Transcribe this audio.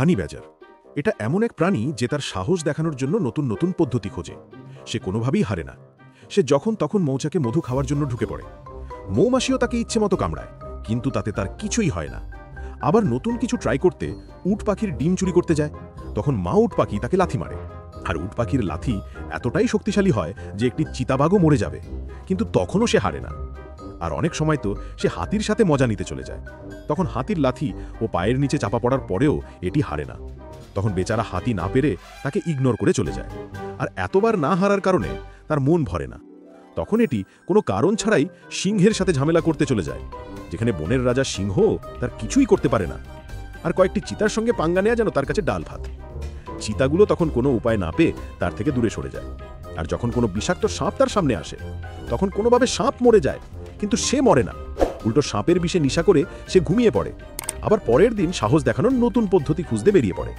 হানি ব্যাজার এটা এমন এক প্রাণী যে তার সাহস দেখানোর জন্য নতুন নতুন পদ্ধতি খোঁজে। সে কোনোভাবেই হারে না। সে যখন তখন মৌচাকে মধু খাওয়ার জন্য ঢুকে পড়ে। মৌমাছিও তাকে ইচ্ছে মতো কামড়ায়, কিন্তু তাতে তার কিছুই হয় না। আবার নতুন কিছু ট্রাই করতে উট পাখির ডিম চুরি করতে যায়। তখন মা উট পাখি তাকে লাথি মারে। আর উট পাখির লাথি এতটাই শক্তিশালী হয় যে একটি চিতাবাঘও মরে যাবে, কিন্তু তখনও সে হারে না। আর অনেক সময় তো সে হাতির সাথে মজা নিতে চলে যায়। তখন হাতির লাথি ও পায়ের নিচে চাপা পড়ার পরেও এটি হারে না। তখন বেচারা হাতি না পেরে তাকে ইগনোর করে চলে যায়। আর এতবার না হারার কারণে তার মন ভরে না। তখন এটি কোনো কারণ ছাড়াই সিংহের সাথে ঝামেলা করতে চলে যায়, যেখানে বনের রাজা সিংহ তার কিছুই করতে পারে না। আর কয়েকটি চিতার সঙ্গে পাঙ্গা নেওয়া যেন তার কাছে ডাল ভাত। চিতাগুলো তখন কোনো উপায় না পেয়ে তার থেকে দূরে সরে যায়। আর যখন কোনো বিষাক্ত সাপ তার সামনে আসে, তখন কোনোভাবে সাপ মরে যায়, কিন্তু সে মরে না। উল্টো সাপের বিষে নিশা করে সে ঘুমিয়ে পড়ে। আবার পরের দিন সাহস দেখানোর নতুন পদ্ধতি খুঁজতে বেরিয়ে পড়ে।